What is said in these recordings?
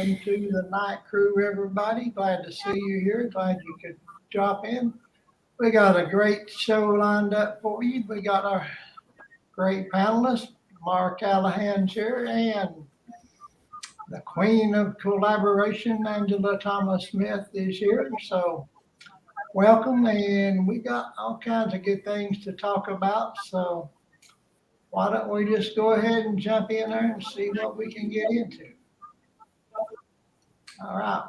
welcome to the night crew, everybody. Glad to see you here. Glad you could drop in. We got a great show lined up for you. We got our great panelists, Mark Callahan here, and the queen of collaboration, Angela Thomas Smith, is here. So, welcome. And we got all kinds of good things to talk about. So, why don't we just go ahead and jump in there and see what we can get into? All right.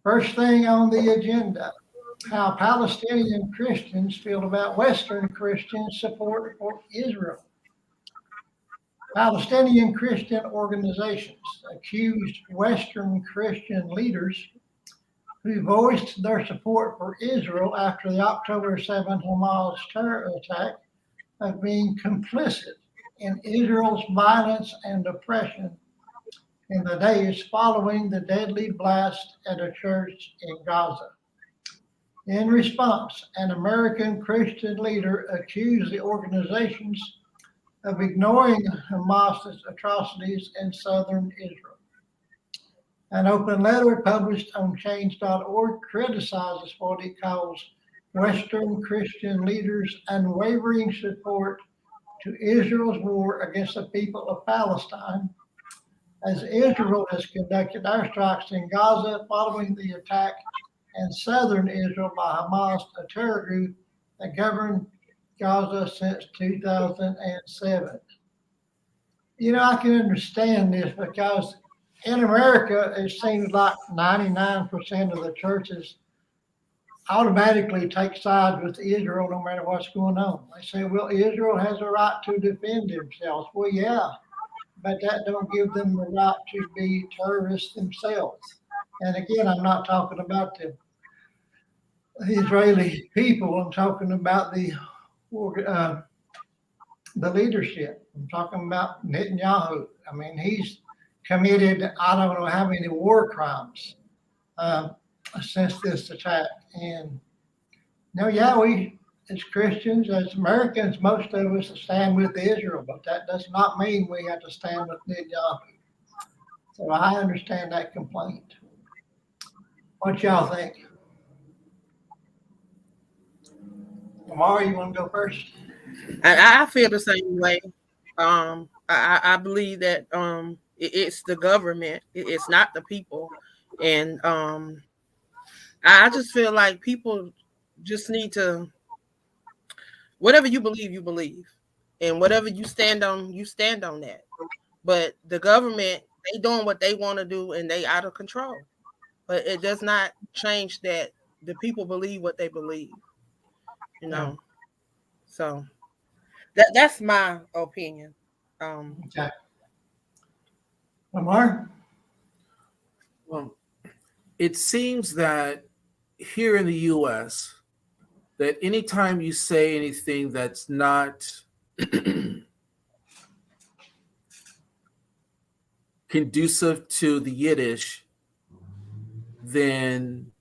First thing on the agenda, how Palestinian Christians feel about Western Christian support for Israel. Palestinian Christian organizations accused Western Christian leaders who voiced their support for Israel after the October 7 Hamas terror attack of being complicit in Israel's violence and oppression in the days following the deadly blast at a church in Gaza. In response, an American Christian leader accused the organizations of ignoring Hamas's atrocities in southern Israel. An open letter published on change.org criticizes what it calls Western Christian leaders' unwavering support to Israel's war against the people of Palestine, as Israel has conducted airstrikes in Gaza following the attack in southern Israel by Hamas, a terror group that governed Gaza since 2007. I can understand this because in America, it seems like 99% of the churches automatically take sides with Israel no matter what's going on. They say, well, Israel has a right to defend themselves. Well, yeah, but that don't give them the right to be terrorists themselves. And again, I'm not talking about the Israeli people. I'm talking about the leadership. I'm talking about Netanyahu. I mean, he's committed I don't know how many war crimes since this attack. And we as Christians, as Americans, most of us stand with Israel, but that does not mean we have to stand with Netanyahu. So I understand that complaint. What y'all think? Lamar, you want to go first? I feel the same way. I believe that it's the government, it's not the people, and I just feel like people just need to, whatever you believe, and whatever you stand on that. But the government, they doing what they want to do, and they out of control. But it does not change that the people believe what they believe. So that's my opinion. Okay. Lamar? Well, it seems that here in the U.S., that anytime you say anything that's not conducive to the Yiddish, then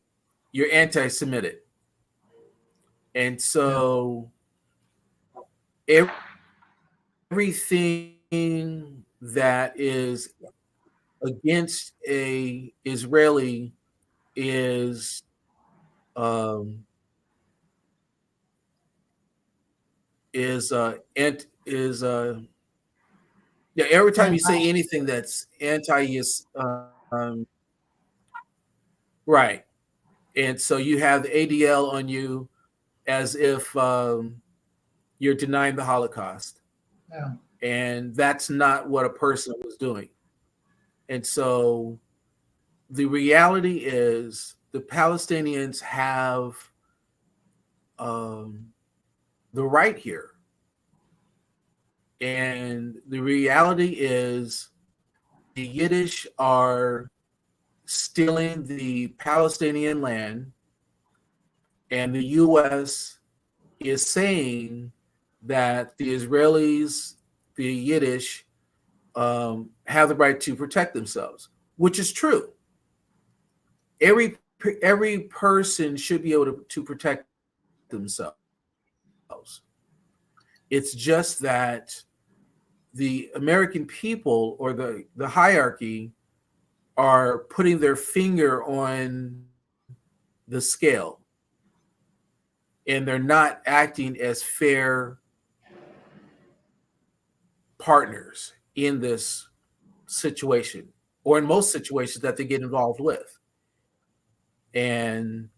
you're anti-Semitic. And so everything that is against a Israeli is every time you say anything that's anti right, and so you have the ADL on you as if you're denying the Holocaust. Yeah. And that's not what a person was doing. And so the reality is the Palestinians have the right here. And the reality is the Yiddish are stealing the Palestinian land, and the U.S. is saying that the Israelis, the Yiddish, have the right to protect themselves, which is true. Every person should be able to protect themselves. It's just that the American people or the hierarchy are putting their finger on the scale, and they're not acting as fair partners in this situation, or in most situations that they get involved with. And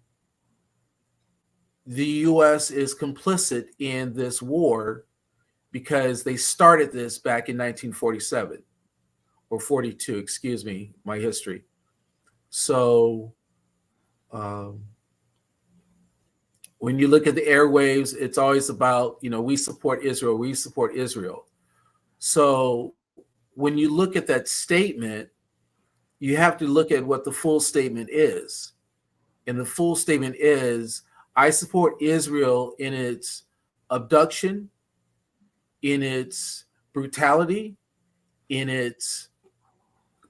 the US is complicit in this war because they started this back in 1947 or 42, excuse me, my history. So when you look at the airwaves, it's always about, we support Israel, we support Israel. So when you look at that statement, you have to look at what the full statement is. And the full statement is, I support Israel in its abduction, in its brutality, in its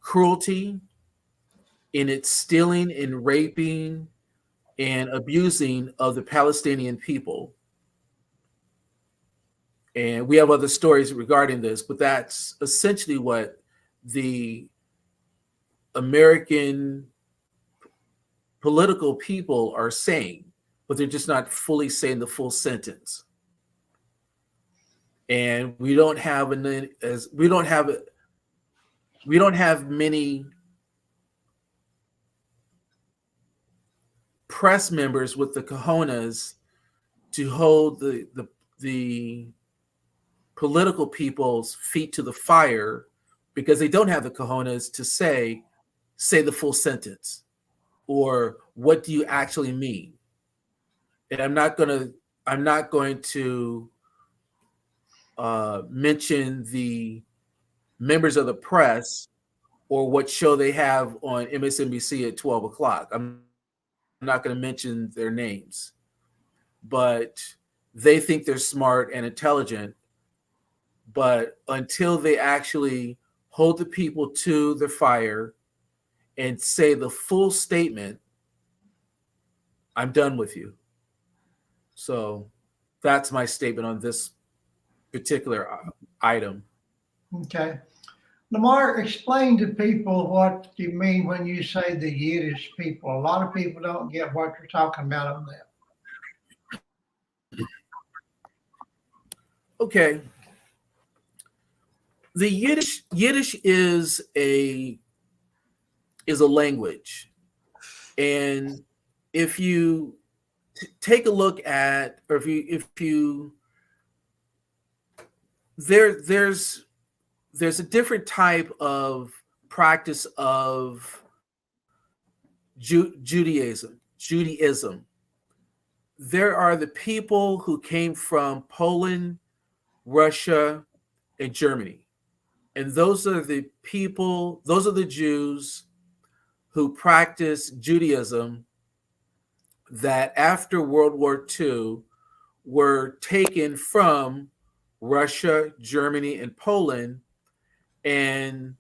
cruelty, in its stealing and raping and abusing of the Palestinian people. And we have other stories regarding this, but that's essentially what the American political people are saying, but they're just not fully saying the full sentence. And we don't have many press members with the cojones to hold the political people's feet to the fire, because they don't have the cojones to say the full sentence, or what do you actually mean. And I'm not going to mention the members of the press or what show they have on MSNBC at 12 o'clock. I'm not going to mention their names, but they think they're smart and intelligent. But until they actually hold the people to the fire and say the full statement, I'm done with you. So that's my statement on this particular item. Okay. Lamar, explain to people what you mean when you say the Yiddish people. A lot of people don't get what you're talking about on that. Okay. The Yiddish is a language. And if you take a look at, or there's a different type of practice of Judaism. There are the people who came from Poland, Russia, and Germany. And those are the Jews who practice Judaism that after World War II were taken from Russia, Germany, and Poland, and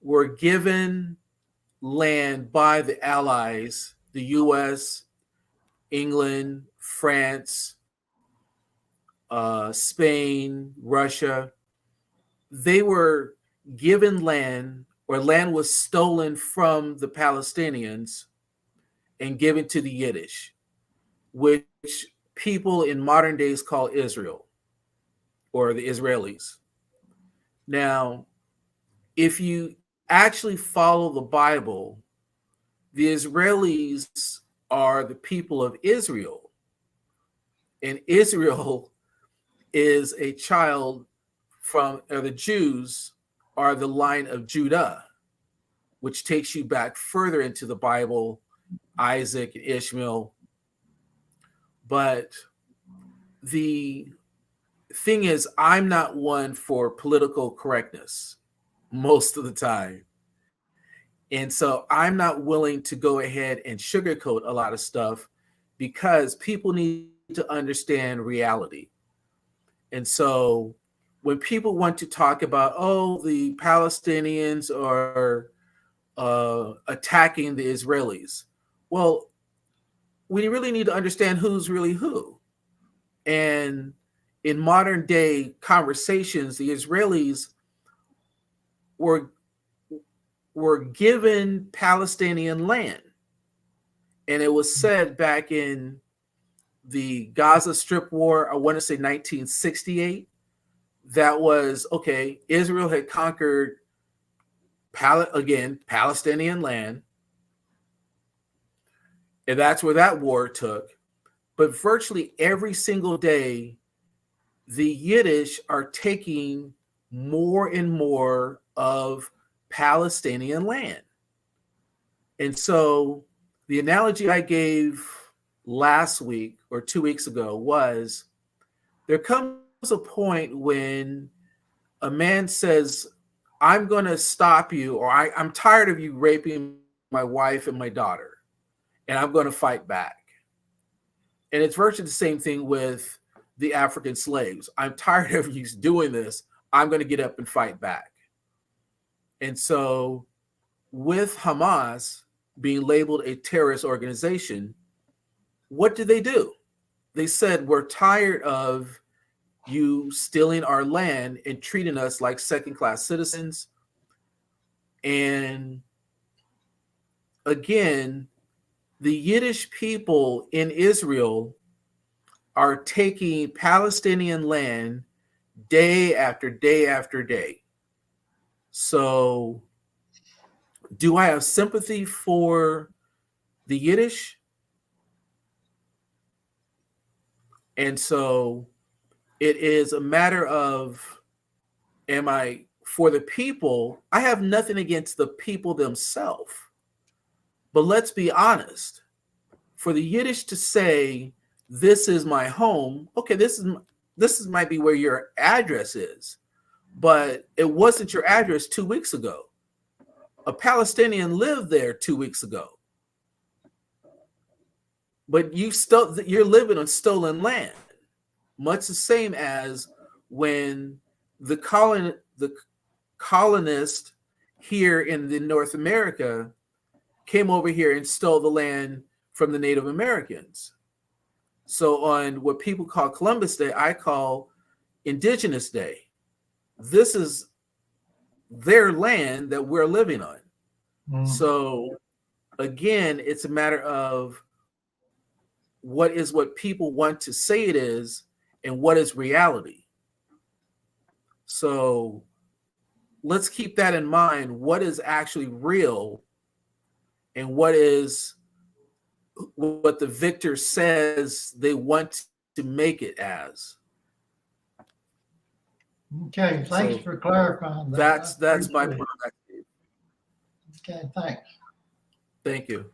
were given land by the Allies, the US, England, France, Spain, Russia. They were given land, or land was stolen from the Palestinians and given to the Yiddish, which people in modern days call Israel, or the Israelis. Now, if you actually follow the Bible, the Israelis are the people of Israel, and Israel is a child the Jews are the line of Judah, which takes you back further into the Bible, Isaac and Ishmael. But the thing is, I'm not one for political correctness most of the time. And so I'm not willing to go ahead and sugarcoat a lot of stuff, because people need to understand reality. And so when people want to talk about, the Palestinians are attacking the Israelis, well, we really need to understand who's really who. And in modern day conversations, the Israelis were were given Palestinian land. And it was said back in the Gaza Strip War, I want to say 1968, that was, okay, Israel had conquered, Palestinian land. And that's where that war took. But virtually every single day, the Yiddish are taking more and more of Palestinian land. And so the analogy I gave last week or 2 weeks ago was, there comes a point when a man says, I'm going to stop you, or I'm tired of you raping my wife and my daughter, and I'm going to fight back. And it's virtually the same thing with the African slaves. I'm tired of you doing this. I'm going to get up and fight back. And so with Hamas being labeled a terrorist organization, what did they do? They said, we're tired of you stealing our land and treating us like second-class citizens. And again, the Yiddish people in Israel are taking Palestinian land day after day after day. So do I have sympathy for the Yiddish? And so it is a matter of, am I for the people? I have nothing against the people themselves. But let's be honest. For the Yiddish to say, this is my home, okay, this might be where your address is, but it wasn't your address 2 weeks ago. A Palestinian lived there 2 weeks ago. But you're living on stolen land. Much the same as when the colonists here in the North America came over here and stole the land from the Native Americans. So on what people call Columbus Day, I call Indigenous Day. This is their land that we're living on. Mm. So again, it's a matter of what people want to say it is and what is reality. So let's keep that in mind. What is actually real and what the victor says they want to make it as. Okay, thanks for clarifying that. That's my perspective. Okay, thanks. Thank you.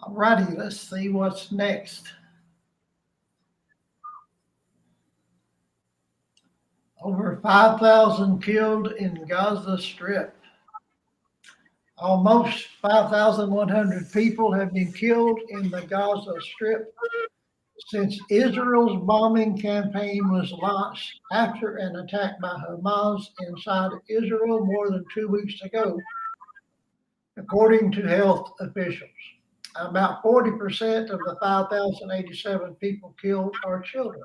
All righty, let's see what's next. Over 5,000 killed in Gaza Strip. Almost 5,100 people have been killed in the Gaza Strip since Israel's bombing campaign was launched after an attack by Hamas inside Israel more than 2 weeks ago, according to health officials. About 40% of the 5,087 people killed are children,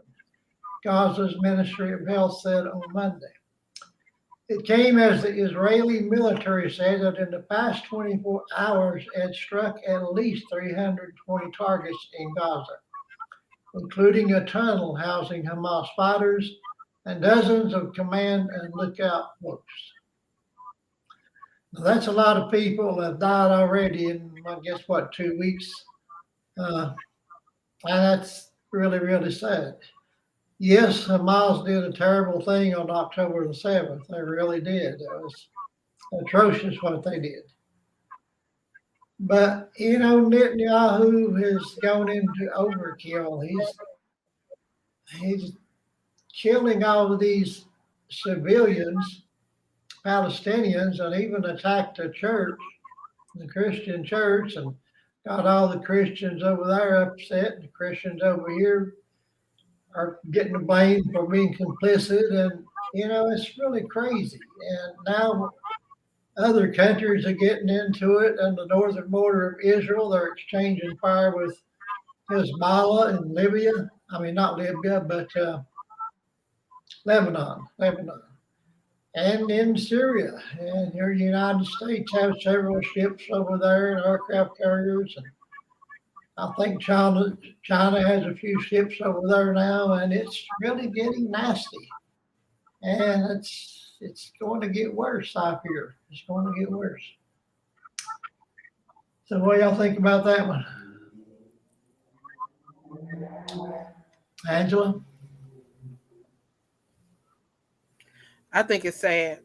Gaza's Ministry of Health said on Monday. It came as the Israeli military said that in the past 24 hours it had struck at least 320 targets in Gaza, including a tunnel housing Hamas fighters and dozens of command and lookout posts. Now, that's a lot of people have died already in, I guess, 2 weeks? And that's really, really sad. Yes, Hamas did a terrible thing on October the 7th. They really did. It was atrocious what they did. But, Netanyahu has gone into overkill. He's killing all of these civilians, Palestinians, and even attacked a church, the Christian church, and got all the Christians over there upset, and the Christians over here are getting the blame for being complicit, and it's really crazy. And now other countries are getting into it. On the northern border of Israel, they're exchanging fire with Hezbollah in Libya. I mean, not Libya, but Lebanon. and in Syria. And your United States have several ships over there and aircraft carriers. And I think China has a few ships over there now, and it's really getting nasty. And it's going to get worse, I fear. It's going to get worse. So what do y'all think about that one? Angela? I think it's sad.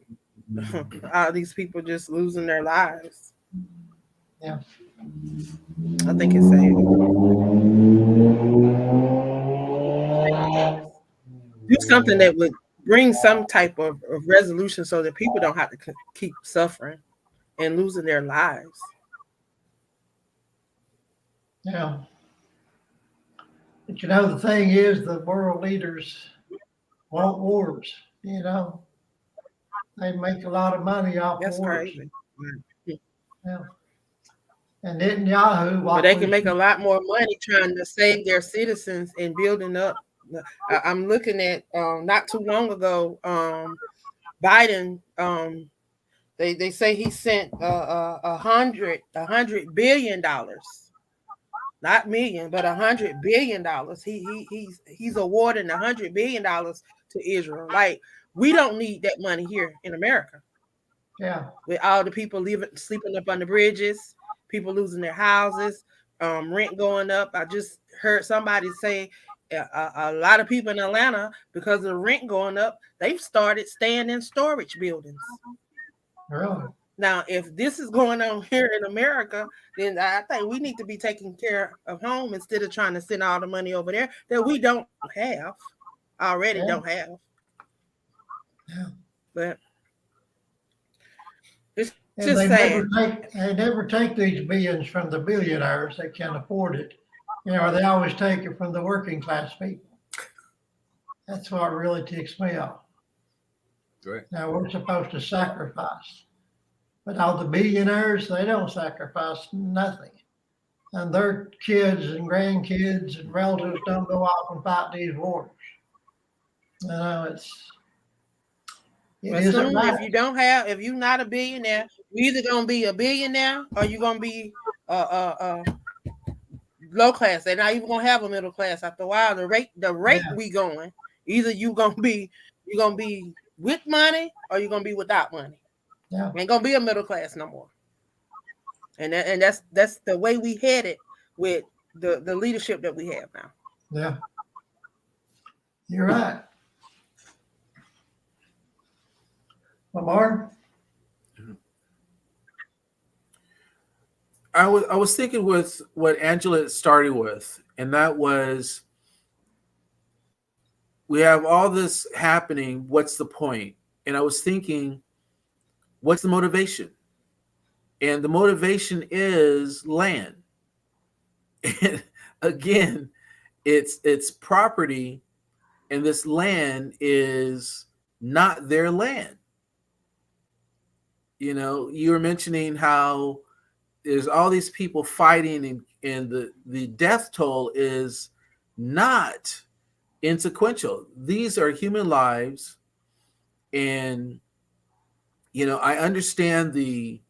All these people just losing their lives. Yeah. I think it's sad. Do something that would bring some type of resolution so that people don't have to keep suffering and losing their lives. Yeah. But the thing is, the world leaders want wars, They make a lot of money off That's wars. crazy. Yeah. And Netanyahu, But they can make a lot more money trying to save their citizens and building up. I'm looking at not too long ago, Biden. They say he sent $100 billion, not million, but $100 billion. He's awarding $100 billion to Israel. Like, we don't need that money here in America. Yeah. With all the people sleeping up on the bridges, people losing their houses, rent going up. I just heard somebody say a lot of people in Atlanta, because of the rent going up, they've started staying in storage buildings. Really? Now, if this is going on here in America, then I think we need to be taking care of home instead of trying to send all the money over there that we don't have already. Don't have. Yeah. But it's And just sad. they never take these billions from the billionaires that can afford it. They always take it from the working class people. That's what really ticks me off. Right. Now we're supposed to sacrifice, but all the billionaires, they don't sacrifice nothing. And their kids and grandkids and relatives don't go off and fight these wars. It isn't right. If you're not a billionaire, you're either gonna be a billionaire or you're gonna be low class. They're not even gonna have a middle class after a while. The rate we going, either you're gonna be with money or you're gonna be without money. Yeah. Ain't gonna be a middle class no more. And that's the way we headed with the leadership that we have now. Yeah. You're right. Lamar? I was thinking with what Angela started with, and that was, we have all this happening. What's the point? And I was thinking, what's the motivation? And the motivation is land. And again, it's property, and this land is not their land. You were mentioning how there's all these people fighting, and the death toll is not insequential. These are human lives. And, I understand the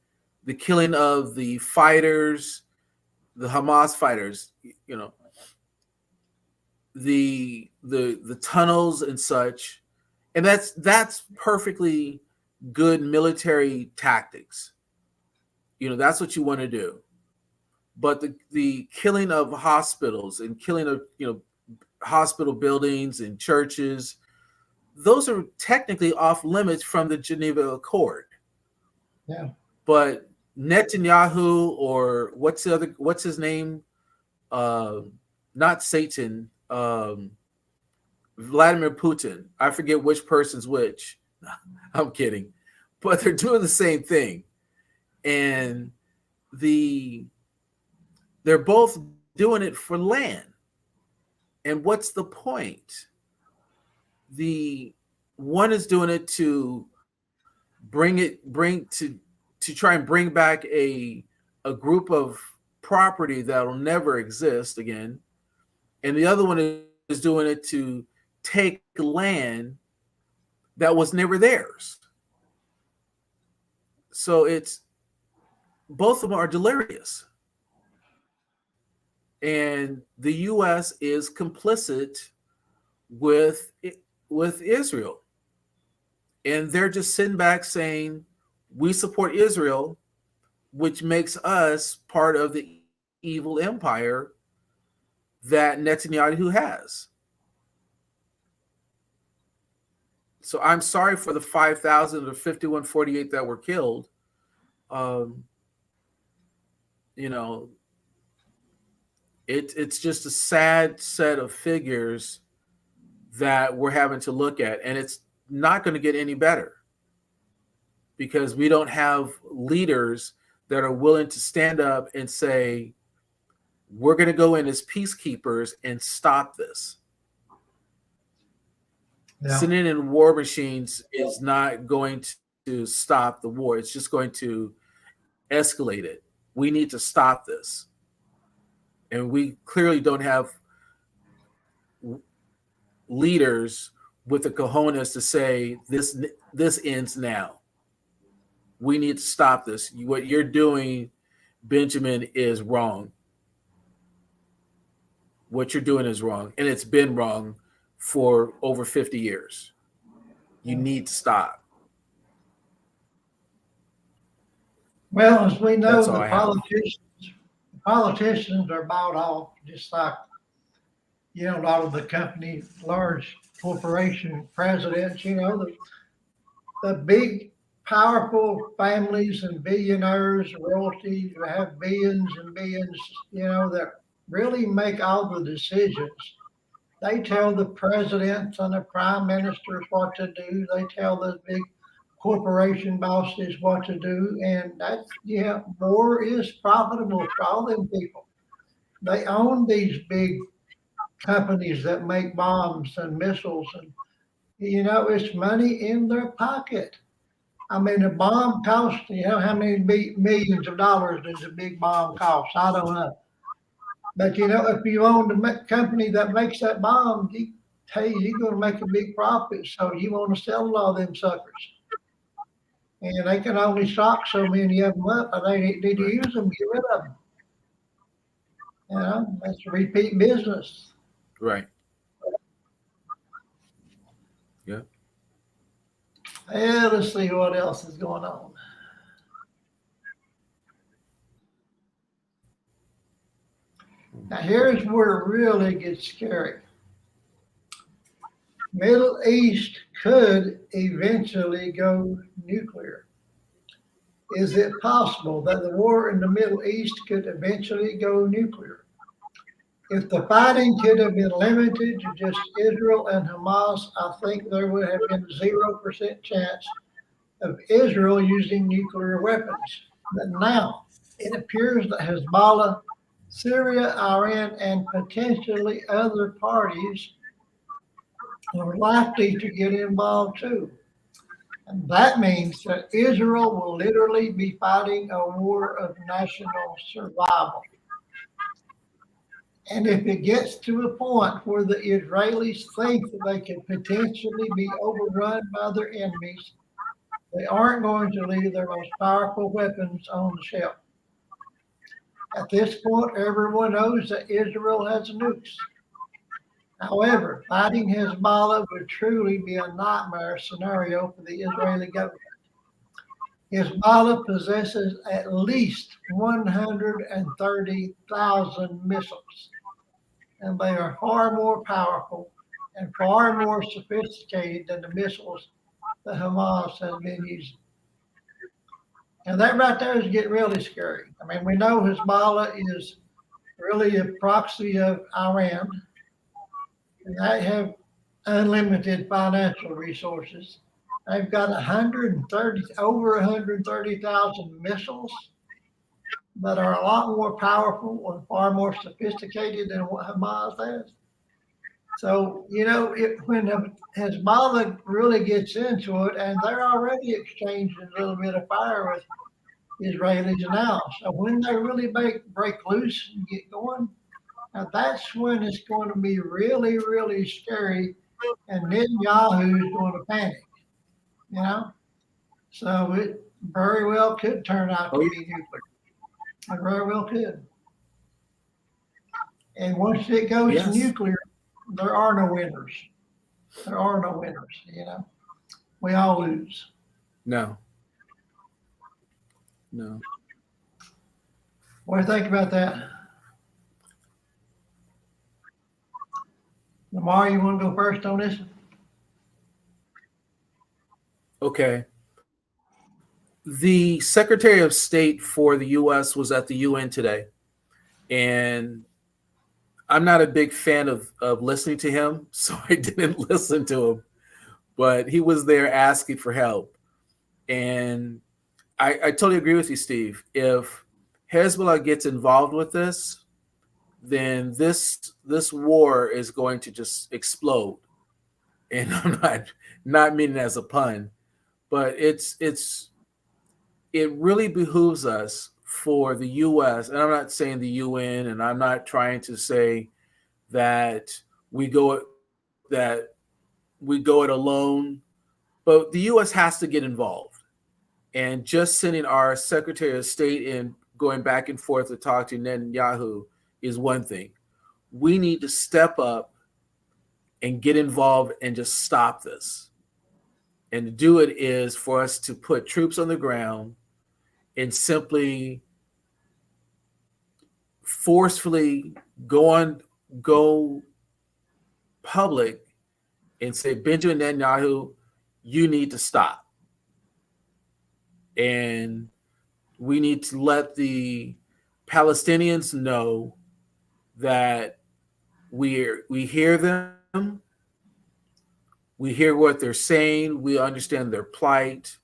killing of the fighters, the Hamas fighters, the tunnels and such. And that's perfectly good military tactics. That's what you want to do. But the killing of hospitals and killing of hospital buildings and churches, those are technically off limits from the Geneva Accord. Yeah. But Netanyahu, or what's his name? Not Satan. Vladimir Putin. I forget which person's which. I'm kidding. But they're doing the same thing. And they're both doing it for land. And what's the point? The one is doing it to try and bring back a group of property that'll never exist again. And the other one is doing it to take land that was never theirs. So it's both of them are delirious. And the US is complicit with Israel. And they're just sitting back saying, we support Israel, which makes us part of the evil empire that Netanyahu has. So I'm sorry for the 5,000 or 5148 that were killed. It's just a sad set of figures that we're having to look at, and it's not going to get any better because we don't have leaders that are willing to stand up and say, we're going to go in as peacekeepers and stop this. Yeah. Sending in war machines is not going to stop the war. It's just going to escalate it. We need to stop this. And we clearly don't have leaders with the cojones to say this ends now. We need to stop this. What you're doing, Benjamin, is wrong. What you're doing is wrong. And it's been wrong for over 50 years. You need to stop. Well, as we know, That's all the I have. politicians are bought off, just like, a lot of the company, large corporation presidents, the big, powerful families and billionaires, royalty, who have billions and billions, that really make all the decisions. They tell the presidents and the prime ministers what to do. They tell the big corporation bosses what to do. And that's, war is profitable for all them people. They own these big companies that make bombs and missiles. And, it's money in their pocket. I mean, a bomb costs, how many millions of dollars does a big bomb cost? I don't know. But, if you own the company that makes that bomb, you're going to make a big profit. So you want to sell all them suckers. And they can only stock so many of them up, and they need to use them, get rid of them. That's repeat business. Right. Yeah. And let's see what else is going on. Now, here's where it really gets scary. Middle East could eventually go nuclear. Is it possible that the war in the Middle East could eventually go nuclear? If the fighting could have been limited to just Israel and Hamas, I think there would have been 0% chance of Israel using nuclear weapons. But now it appears that Hezbollah, Syria, Iran, and potentially other parties are likely to get involved too. And that means that Israel will literally be fighting a war of national survival. And if it gets to a point where the Israelis think that they could potentially be overrun by their enemies, they aren't going to leave their most powerful weapons on the shelf. At this point, everyone knows that Israel has nukes. However, fighting Hezbollah would truly be a nightmare scenario for the Israeli government. Hezbollah possesses at least 130,000 missiles, and they are far more powerful and far more sophisticated than the missiles that Hamas has been using. And that right there is getting really scary. I mean, we know Hezbollah is really a proxy of Iran. And they have unlimited financial resources. They've got over 130,000 missiles that are a lot more powerful and far more sophisticated than what Hamas has. So, when Hezbollah really gets into it, and they're already exchanging a little bit of fire with Israelis now. So when they really break loose and get going, now that's when it's going to be really, really scary, and Netanyahu is going to panic. So very well could turn out to Oh, be nuclear. It very well could. And once it goes yes. nuclear, there are no winners. There are no winners, you know. We all lose. No. No. What do you think about that? Lamar, you want to go first on this? Okay. The Secretary of State for the U.S. was at the UN today, and I'm not a big fan of listening to him, so I didn't listen to him. But he was there asking for help, and I totally agree with you, Steve. If Hezbollah gets involved with this, then this war is going to just explode. And I'm not meaning as a pun, but it really behooves us for the U.S. and I'm not saying the UN, and I'm not trying to say that we go it alone, but the U.S. has to get involved. And just sending our Secretary of State and going back and forth to talk to Netanyahu is one thing. We need to step up and get involved and just stop this. And to do it is for us to put troops on the ground and simply forcefully go public and say, Benjamin Netanyahu, you need to stop. And we need to let the Palestinians know that we hear them, we hear what they're saying, we understand their plight,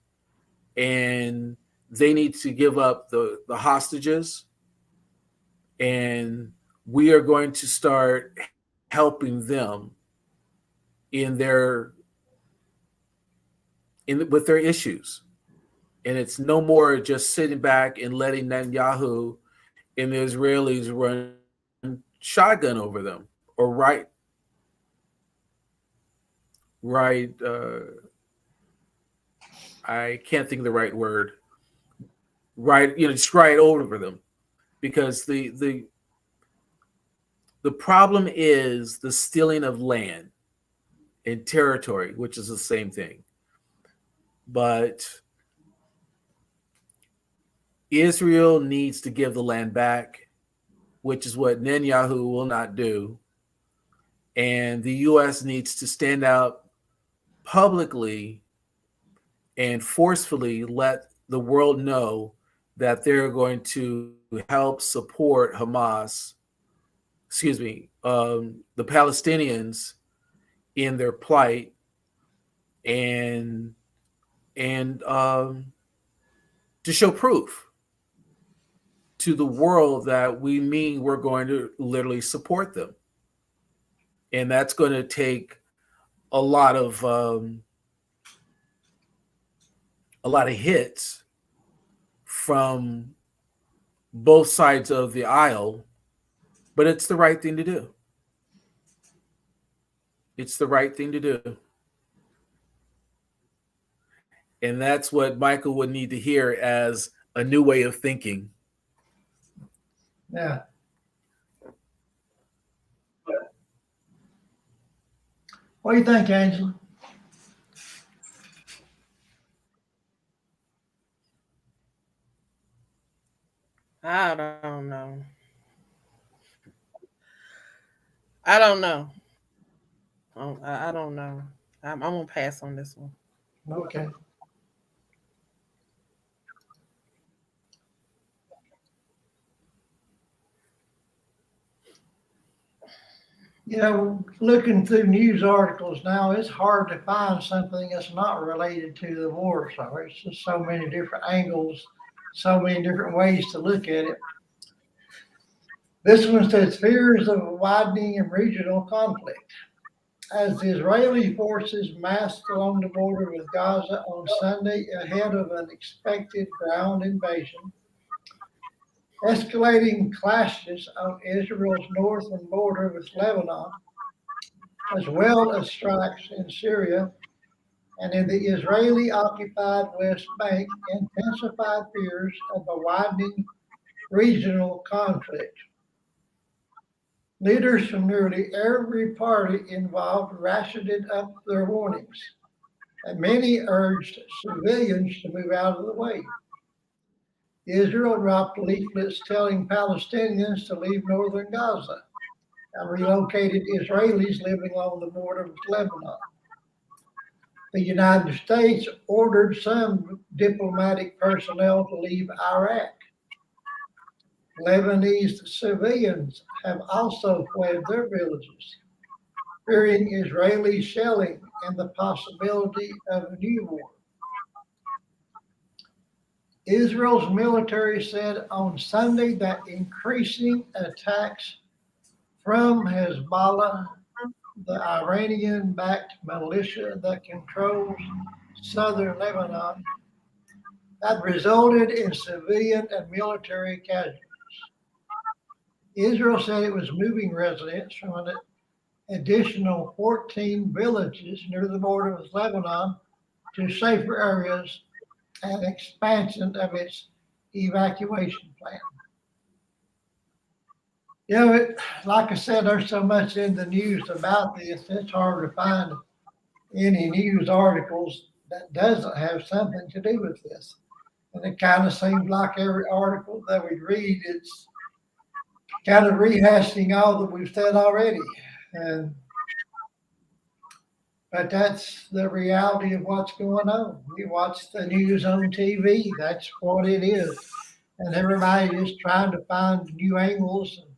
and they need to give up the hostages. And we are going to start helping them with their issues. And it's no more just sitting back and letting Netanyahu and the Israelis run shotgun over them, or I can't think of the right word. Just ride over them, because the problem is the stealing of land and territory, which is the same thing. But Israel needs to give the land back, which is what Netanyahu will not do. And the U.S. needs to stand out publicly and forcefully let the world know that they're going to help support the Palestinians in their plight, and to show proof to the world that we mean we're going to literally support them. And that's going to take a lot of hits from both sides of the aisle, but it's the right thing to do. It's the right thing to do. And that's what Michael would need to hear as a new way of thinking. Yeah. What do you think, Angela? I don't know. I don't know. I don't know. I'm gonna pass on this one. Okay. You know, looking through news articles now, it's hard to find something that's not related to the war. So it's just so many different angles, so many different ways to look at it. This one says fears of a widening and regional conflict. As the Israeli forces massed along the border with Gaza on Sunday ahead of an expected ground invasion, escalating clashes on Israel's northern border with Lebanon, as well as strikes in Syria, and in the Israeli-occupied West Bank intensified fears of a widening regional conflict. Leaders from nearly every party involved ratcheted up their warnings, and many urged civilians to move out of the way. Israel dropped leaflets telling Palestinians to leave northern Gaza and relocated Israelis living along the border with Lebanon. The United States ordered some diplomatic personnel to leave Iraq. Lebanese civilians have also fled their villages, fearing Israeli shelling and the possibility of a new war. Israel's military said on Sunday that increasing attacks from Hezbollah, the Iranian-backed militia that controls southern Lebanon, had resulted in civilian and military casualties. Israel said it was moving residents from an additional 14 villages near the border with Lebanon to safer areas and expansion of its evacuation plan. You know, like I said, there's so much in the news about this, it's hard to find any news articles that doesn't have something to do with this. And it kind of seems like every article that we read, it's kind of rehashing all that we've said already. But that's the reality of what's going on. You watch the news on TV, that's what it is. And everybody is trying to find new angles and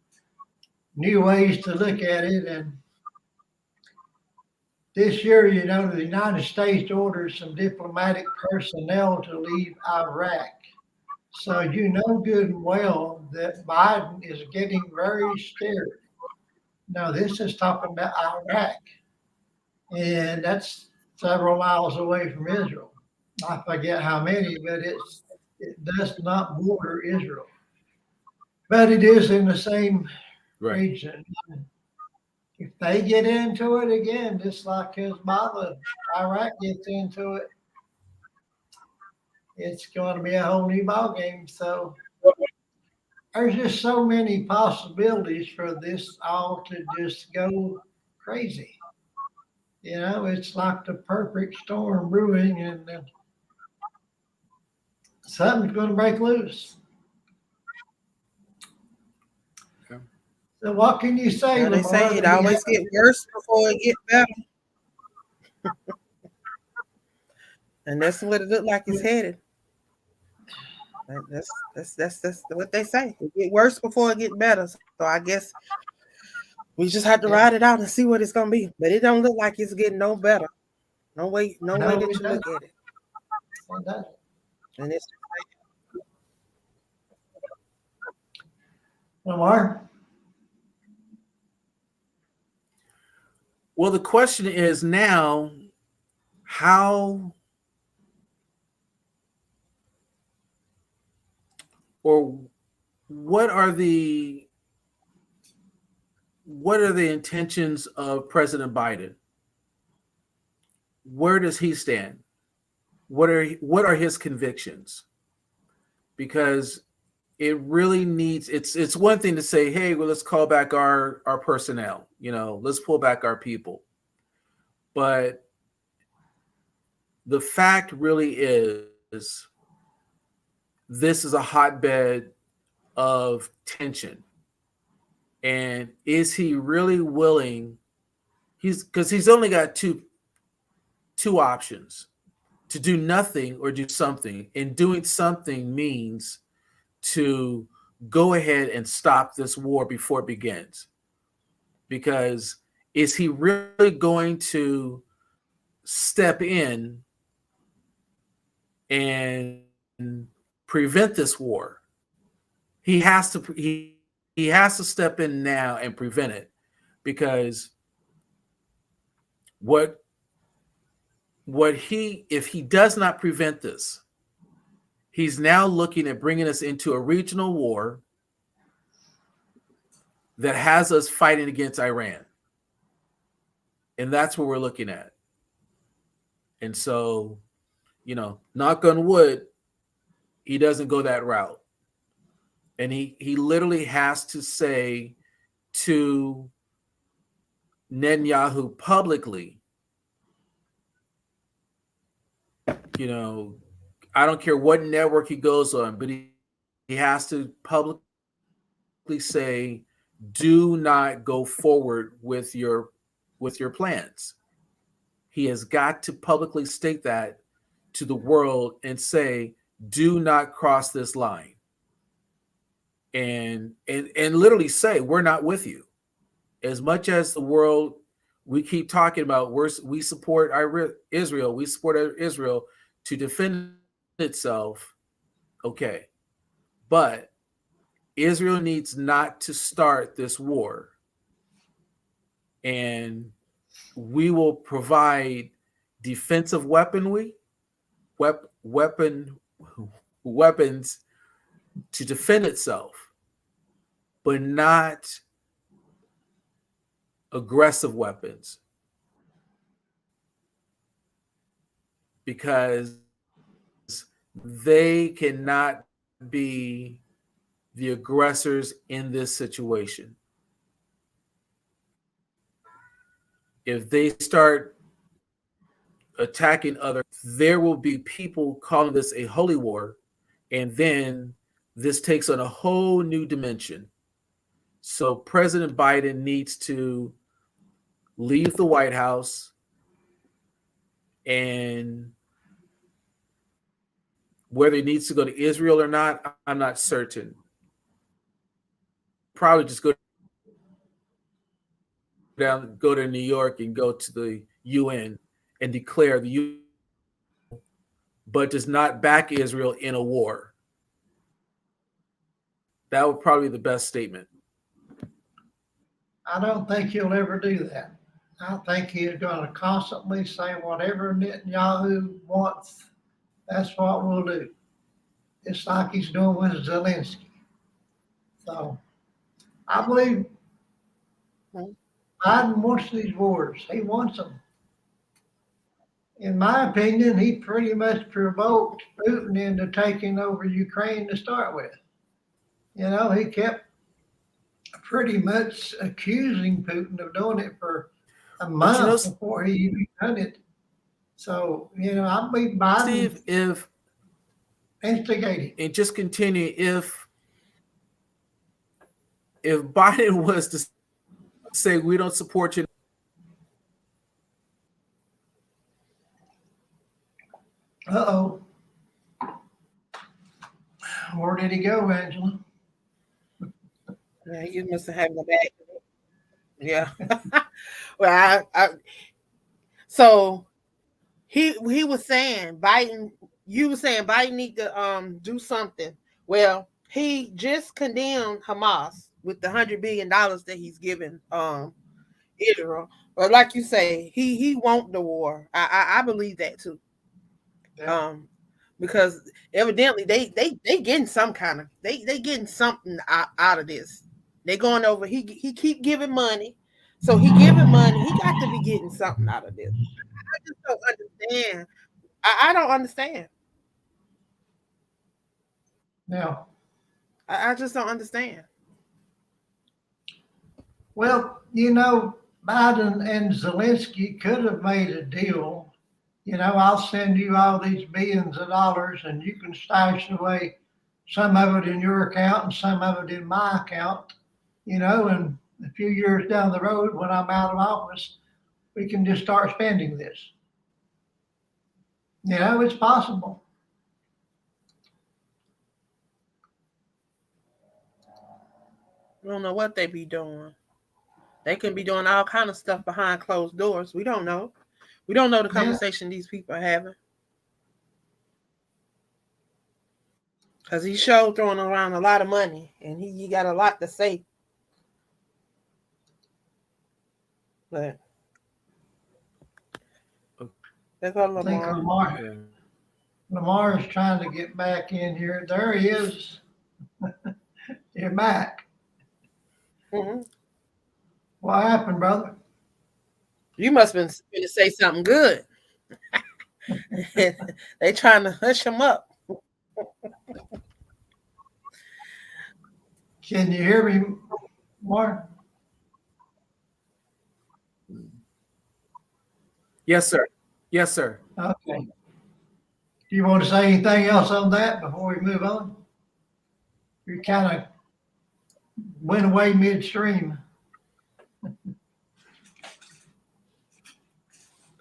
new ways to look at it. And this year, you know, the United States ordered some diplomatic personnel to leave Iraq. So you know good and well that Biden is getting very scared. Now, this is talking about Iraq, and that's several miles away from Israel. I forget how many, but it does not border Israel. But it is in the same region. If they get into it again, just like Hezbollah, Iraq gets into it, it's going to be a whole new ballgame. So there's just so many possibilities for this all to just go crazy. You know, it's like the perfect storm brewing, and something's going to break loose. Okay. So what can you say? They say it always get worse before it get better. And that's what it looked like it's headed. That's what they say. It get worse before it get better. So I guess we just have to ride it out and see what it's gonna be. But it don't look like it's getting no better. No way that you look at it. It doesn't. And it's Lamar? Well, the question is now, how or what are the intentions of President Biden? Where does he stand? What are his convictions? Because it really needs, it's one thing to say, hey, well, let's call back our personnel, you know, let's pull back our people. But the fact really is this is a hotbed of tension. And is he really willing? Because he's only got two options: to do nothing or do something. And doing something means to go ahead and stop this war before it begins. Because is he really going to step in and prevent this war? He has to step in now and prevent it, because if he does not prevent this, he's now looking at bringing us into a regional war that has us fighting against Iran. And that's what we're looking at. And so, knock on wood, he doesn't go that route. And he literally has to say to Netanyahu publicly, I don't care what network he goes on, but he has to publicly say, do not go forward with your plans. He has got to publicly state that to the world and say, do not cross this line. And literally say, we're not with you. As much as the world, we keep talking about, we support Israel, we support Israel to defend itself. Okay. But Israel needs not to start this war. And we will provide defensive weaponry, weapons to defend itself, but not aggressive weapons, because they cannot be the aggressors in this situation. If they start attacking others, there will be people calling this a holy war, and then this takes on a whole new dimension. So President Biden needs to leave the White House, and whether he needs to go to Israel or not, I'm not certain. Probably just go to New York and go to the UN and declare the UN, but does not back Israel in a war. That would probably be the best statement. I don't think he'll ever do that. I think he's going to constantly say whatever Netanyahu wants, that's what we'll do. It's like he's doing with Zelensky. So I believe Biden wants these wars. He wants them. In my opinion, he pretty much provoked Putin into taking over Ukraine to start with. He kept pretty much accusing Putin of doing it for a month before he even done it. So, I believe Biden, Steve, if instigating. And just continue, if Biden was to say, we don't support you. Uh-oh. Where did he go, Angela? Yeah, you must have had the back. Yeah. Well, so he was saying Biden. You were saying Biden need to do something. Well, he just condemned Hamas with the $100 billion that he's given Israel. But like you say, he want the war. I believe that too. Yeah. Because evidently they getting some kind of they getting something out of this. They going over. He keep giving money, so he giving money. He got to be getting something out of this. I just don't understand. I don't understand. Yeah. I just don't understand. Well, Biden and Zelensky could have made a deal. I'll send you all these billions of dollars and you can stash away some of it in your account and some of it in my account, and a few years down the road when I'm out of office, we can just start spending this. It's possible. I don't know what they be doing. They can be doing all kind of stuff behind closed doors. We don't know. We don't know the conversation these people are having. Because he showed throwing around a lot of money, and he got a lot to say. But that's all Lamar. Lamar is trying to get back in here. There he is. You're back. Mm-hmm. What happened, brother? You must have been going to say something good. They trying to hush him up. Can you hear me, Mark? Yes, sir. Yes, sir. Okay. Do you want to say anything else on that before we move on? You kind of went away midstream.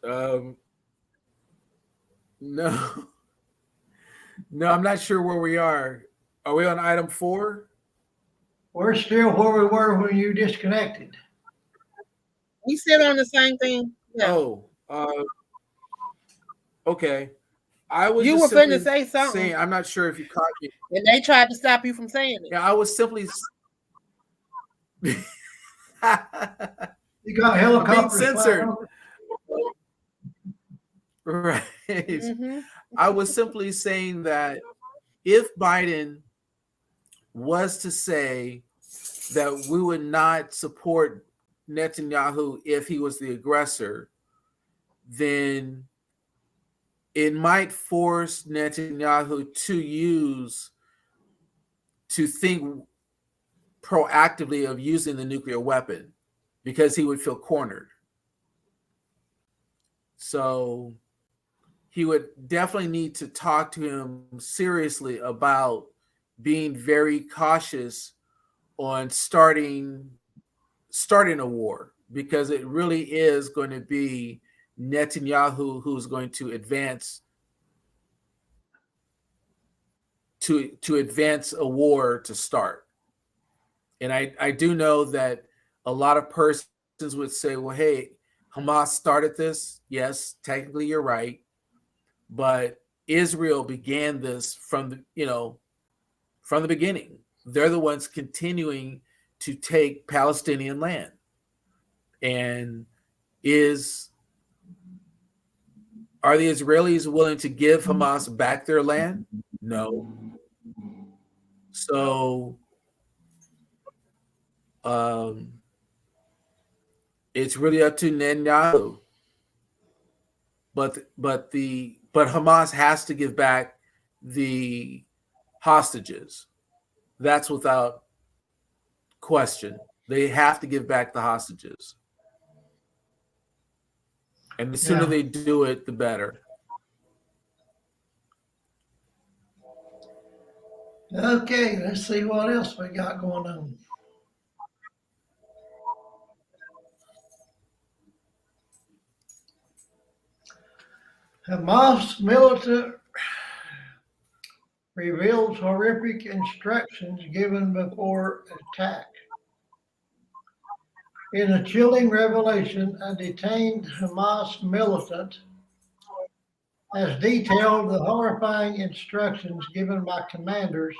No. No, I'm not sure where we are. Are we on item 4? We're still where we were when you disconnected. We said on the same thing. Yeah. Oh, okay. I was You just were finna simply say something. saying, I'm not sure if you caught me. And they tried to stop you from saying it. Yeah, I was simply. You got helicopters. censored. flying over. Right. Mhm. I was simply saying that if Biden was to say that we would not support Netanyahu if he was the aggressor, then it might force Netanyahu to think proactively of using the nuclear weapon because he would feel cornered. So he would definitely need to talk to him seriously about being very cautious on starting a war, because it really is going to be Netanyahu who's going to advance to advance a war to start. And I do know that a lot of persons would say, well, hey, Hamas started this. Yes, technically you're right. But Israel began this from the beginning. They're the ones continuing to take Palestinian land. And are the Israelis willing to give Hamas back their land? No. So it's really up to Netanyahu. But Hamas has to give back the hostages. That's without question. They have to give back the hostages. And the sooner they do it, the better. Okay, let's see what else we got going on. Hamas militant reveals horrific instructions given before attack. In a chilling revelation, a detained Hamas militant has detailed the horrifying instructions given by commanders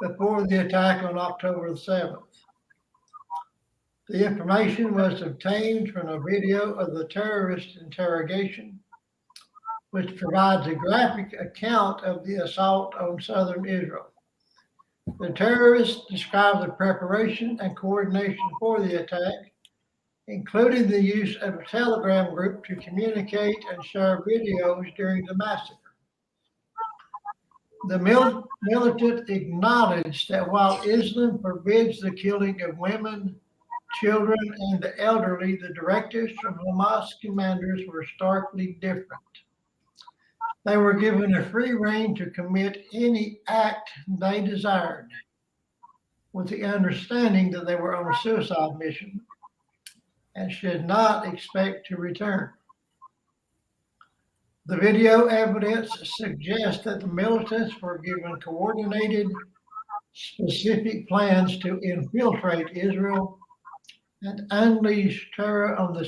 before the attack on October the 7th. The information was obtained from a video of the terrorist interrogation, which provides a graphic account of the assault on southern Israel. The terrorists described the preparation and coordination for the attack, including the use of a Telegram group to communicate and share videos during the massacre. The militant acknowledged that while Islam forbids the killing of women, children, and the elderly, the directives from Hamas commanders were starkly different. They were given a free rein to commit any act they desired, with the understanding that they were on a suicide mission and should not expect to return. The video evidence suggests that the militants were given coordinated, specific plans to infiltrate Israel and unleash terror on the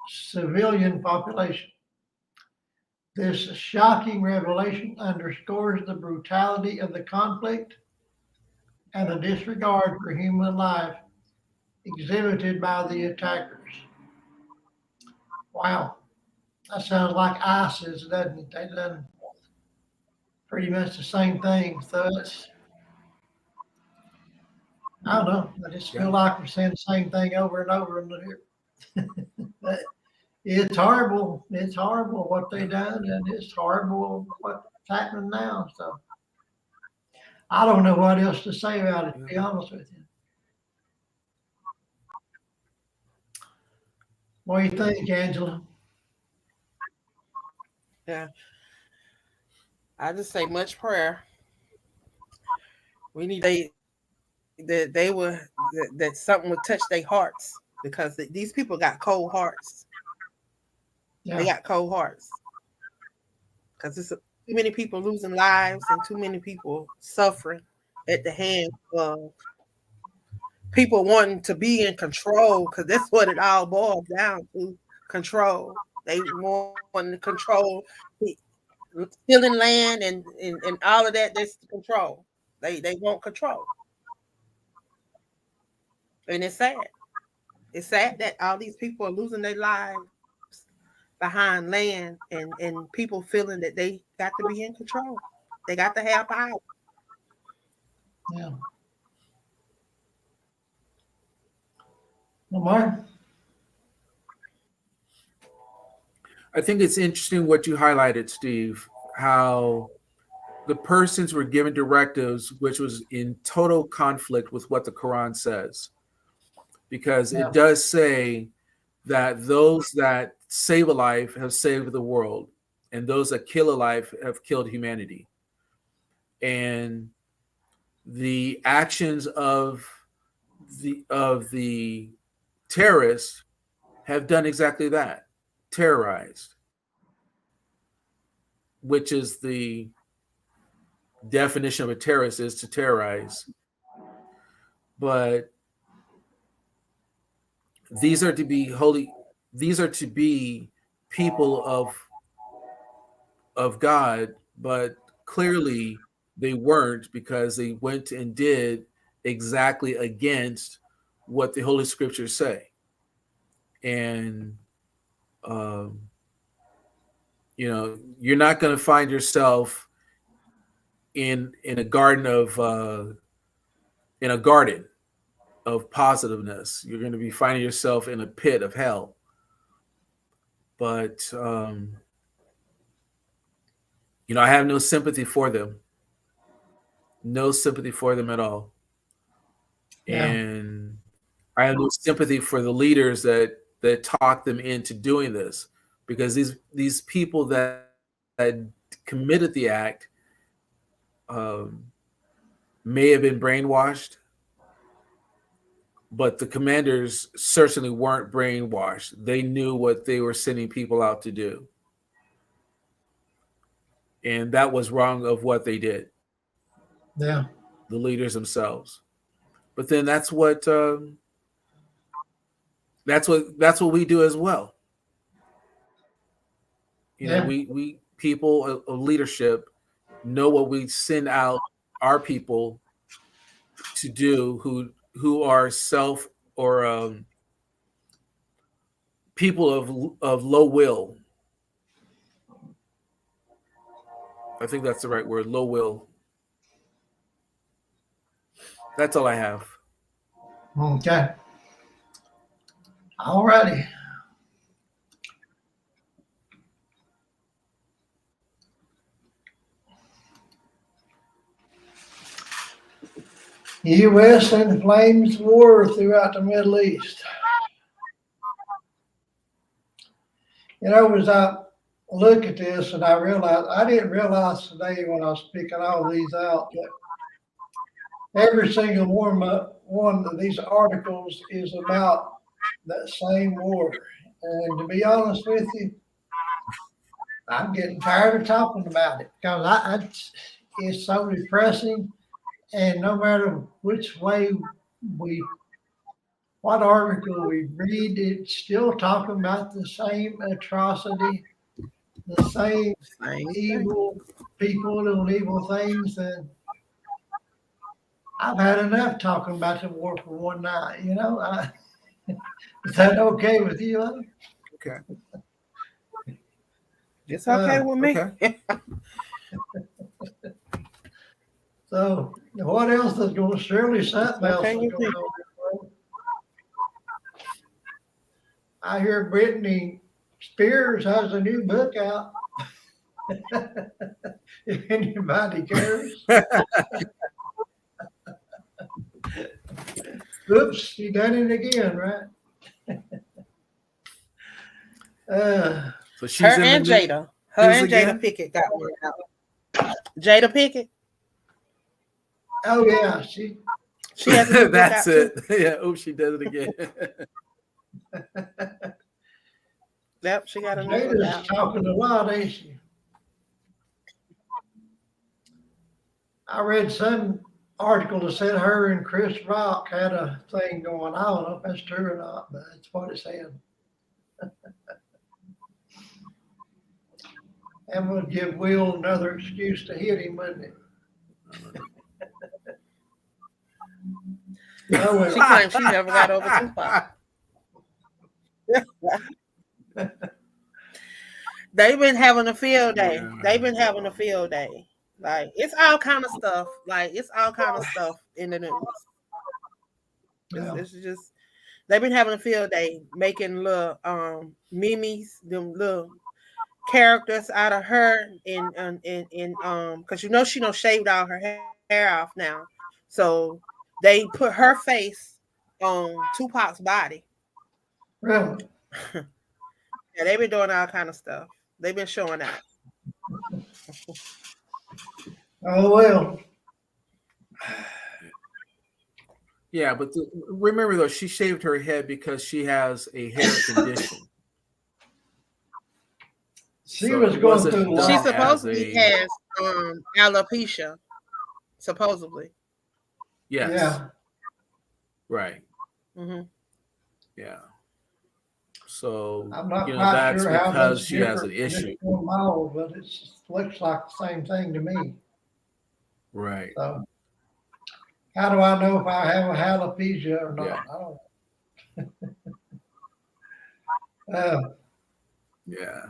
civilian population. This shocking revelation underscores the brutality of the conflict and the disregard for human life exhibited by the attackers. Wow, that sounds like ISIS, doesn't it? They've done pretty much the same thing. So I don't know. I just feel like we're saying the same thing over and over in here. But it's horrible. It's horrible what they done, and it's horrible what's happening now. So I don't know what else to say about it, to be honest with you. What do you think, Angela? Yeah. I just say much prayer. We need they were that something would touch their hearts because these people got cold hearts. Yeah. They got cold hearts because it's too many people losing lives and too many people suffering at the hands of people wanting to be in control, because that's what it all boils down to: control. They want to control, stealing land and all of that. That's control. They want control, and it's sad. It's sad that all these people are losing their lives behind land and people feeling that they got to be in control. They got to have power. Yeah. Lamar? I think it's interesting what you highlighted, Steve, how the persons were given directives which was in total conflict with what the Quran says. Because Yeah. it does say that those that save a life have saved the world, and those that kill a life have killed humanity. And the actions of the terrorists have done exactly that, terrorized, which is the definition of a terrorist, is to terrorize. But these are to be people of God, but clearly they weren't, because they went and did exactly against what the Holy Scriptures say. And you're not going to find yourself in a garden of positiveness. You're going to be finding yourself in a pit of hell. But I have no sympathy for them. No sympathy for them at all. Yeah. And I have no sympathy for the leaders that talk them into doing this, because these people that committed the act may have been brainwashed, but the commanders certainly weren't brainwashed. They knew what they were sending people out to do. And that was wrong of what they did. Yeah. The leaders themselves. But then that's what we do as well. We people of leadership know what we send out our people to do, who are self or people of low will. I think that's the right word, low will. That's all I have. Okay. All righty. U.S. inflames war throughout the Middle East. As I look at this, and I didn't realize today when I was picking all these out that every single one of these articles is about that same war. And to be honest with you, I'm getting tired of talking about it, because it's so depressing. And no matter which way what article we read, it's still talking about the same atrocity, the same evil people doing evil things. And I've had enough talking about the war for one night. Is that okay with you, Hunter? Okay. It's okay with me. Okay. So what else is going to Shirley something else is going on? I hear Brittany Spears has a new book out. If anybody cares. Oops, you done it again, right? So she's Her in and the news Jada. Her and again? Jada Pickett got one out. Jada Pickett. Oh yeah, she She has a new book That's out too. it. Yeah. Oh, she does it again. Yep, she got a new book Jada's out. talking a lot, ain't she? I read some article that said her and Chris Rock had a thing going. I don't know if that's true or not, but that's what it said. And would give Will another excuse to hit him, wouldn't it? Oh, She well. claims she never got over Tupac. They've been having a field day. They've been having a field day. Like it's all kind of stuff. Like it's all kind of stuff in the news. Yeah. It's just they've been having a field day making little memes, them little characters out of her in because you know she don't shaved all her hair off now. So they put her face on Tupac's body. Really? Yeah, they've been doing all kind of stuff. They've been showing out. Oh well. Yeah, but remember though, she shaved her head because she has a hair condition. She So was it going wasn't through done a She lot. as supposedly a- has alopecia. Supposedly. Yes. Yeah. Right. Mm-hmm. Yeah. So I'm not you know quite that's sure how because that's she has an different issue. from model, but it looks like the same thing to me. Right. So how do I know if I have a alopecia or not? Yeah. I don't know. Yeah.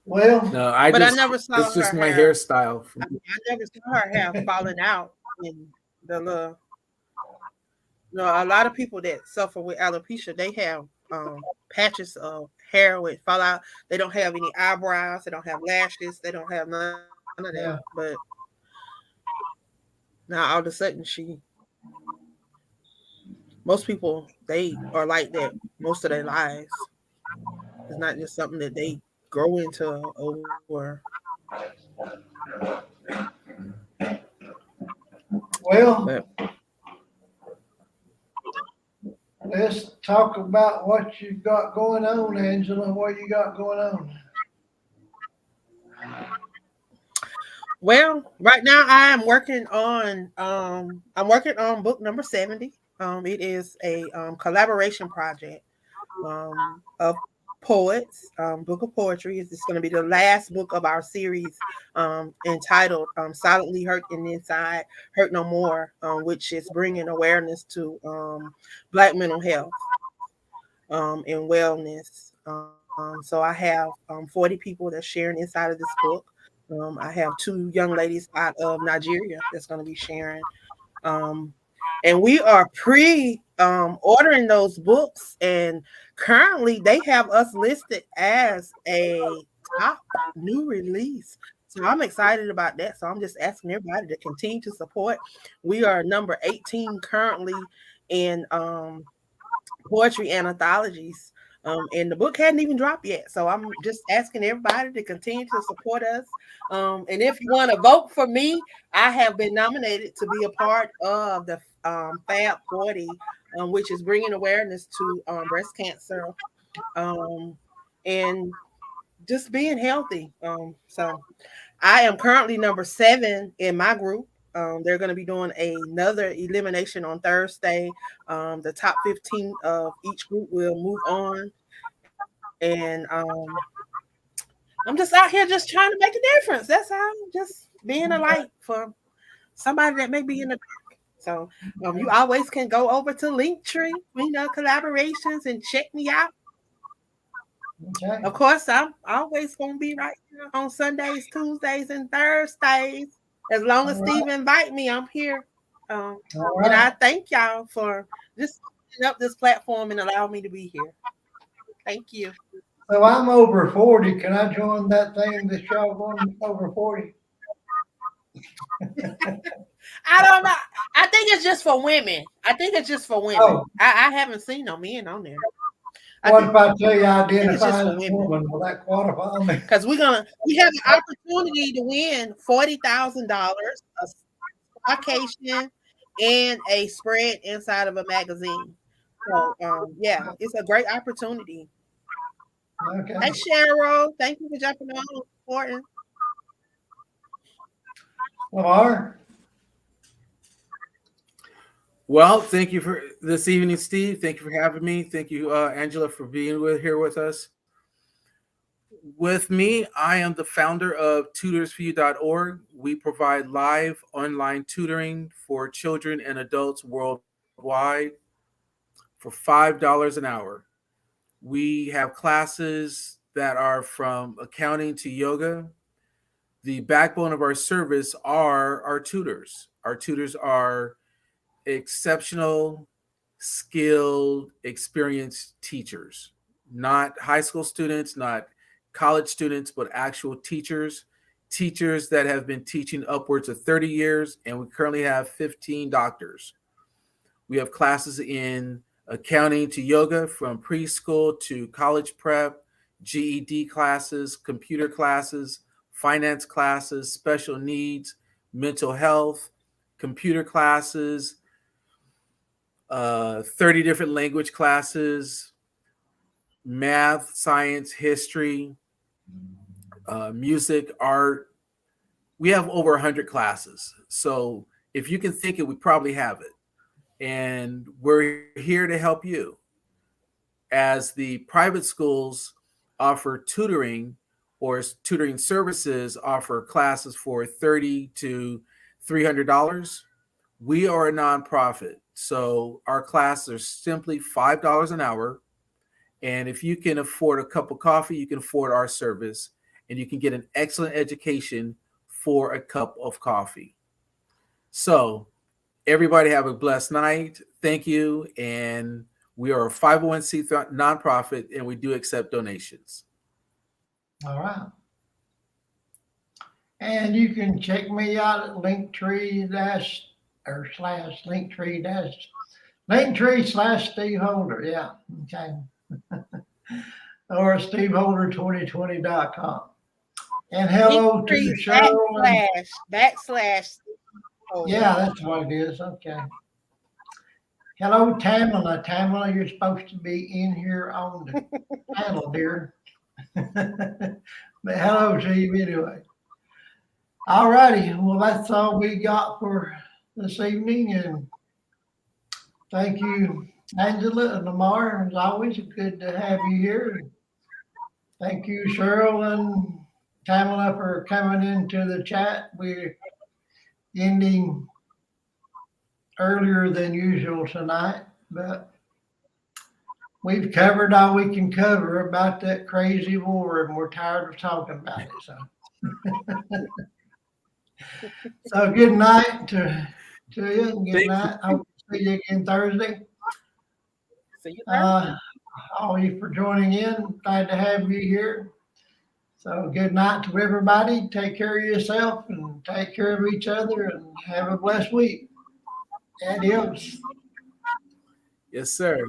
Well, No, I But I just never saw it's just her my hair. hairstyle. I never saw her hair falling out in the little. No, a lot of people that suffer with alopecia, they have patches of hair with fall out. They don't have any eyebrows. They don't have lashes. They don't have none of that. Yeah. But now all of a sudden, most people they are like that most of their lives. It's not just something that they grow into over. well, But let's talk about what you've got going on, Angela. What you got going on? well, right now I am working on book number 70. It is a collaboration project of poets, book of poetry. It's going to be the last book of our series entitled Silently Hurt and Inside, Hurt No More, which is bringing awareness to Black mental health and wellness. So I have 40 people that's sharing inside of this book. I have 2 young ladies out of Nigeria that's going to be sharing. And we are ordering those books, and currently they have us listed as a top new release. So I'm excited about that. So I'm just asking everybody to continue to support. We are number 18 currently in poetry anthologies. And the book hadn't even dropped yet. So I'm just asking everybody to continue to support us. And if you want to vote for me, I have been nominated to be a part of the Fab 40, which is bringing awareness to breast cancer and just being healthy. So I am currently number 7 in my group. They're going to be doing another elimination on Thursday. The top 15 of each group will move on. And I'm just out here just trying to make a difference. That's how I'm just being a light for somebody that may be in the dark. So you always can go over to Linktree, collaborations, and check me out. Okay. Of course, I'm always going to be right here on Sundays, Tuesdays, and Thursdays. As long as Steve invite me, I'm here. All And I right. thank y'all for just setting up this platform and allowing me to be here. Thank you. So I'm over 40. Can I join that thing that y'all going over 40? I don't know. I think it's just for women. I think it's just for women. Oh. I haven't seen no men on there. What if I tell you I think it's just identify for as a women. woman? Will that qualify me? Because we have an opportunity to win $40,000, a vacation, and a spread inside of a magazine. So yeah, it's a great opportunity. Okay. Hey Cheryl, thank you for jumping on. Important. Lamar? Well, thank you for this evening, Steve. Thank you for having me. Thank you, Angela, for being here with us. With me, I am the founder of tutorsforyou.org. We provide live online tutoring for children and adults worldwide for $5 an hour. We have classes that are from accounting to yoga. The backbone of our service are our tutors. Our tutors are exceptional, skilled, experienced teachers, not high school students, not college students, but actual teachers that have been teaching upwards of 30 years, and we currently have 15 doctors. We have classes in accounting to yoga, from preschool to college prep, GED classes, computer classes, finance classes, special needs, mental health, computer classes, 30 different language classes, math, science, history, music, art. We have over 100 classes. So if you can think it, we probably have it. And we're here to help you. As the private schools offer tutoring, or tutoring services offer classes for $30 to $300, we are a nonprofit. So our classes are simply $5 an hour. And if you can afford a cup of coffee, you can afford our service, and you can get an excellent education for a cup of coffee. So everybody have a blessed night. Thank you. And we are a 501c3 nonprofit, and we do accept donations. All right. And you can check me out at Linktree/Steve Holder. Yeah. Okay. Or SteveHolder2020.com. And hello to Cheryl. Backslash. Yeah, that's what it is. Okay. Hello, Tamala. Tamala, you're supposed to be in here on the panel, dear. But hello to you anyway. All righty. Well, that's all we got for this evening. And thank you, Angela and Lamar. As always, good to have you here. Thank you, Cheryl and Tamala, for coming into the chat. We're ending earlier than usual tonight, but we've covered all we can cover about that crazy war, and we're tired of talking about it. So good night to you, and good night. I hope to see you again Thursday. See you Thursday. All of you for joining in. Glad to have you here. So good night to everybody. Take care of yourself and take care of each other, and have a blessed week. Adios. Yes, sir.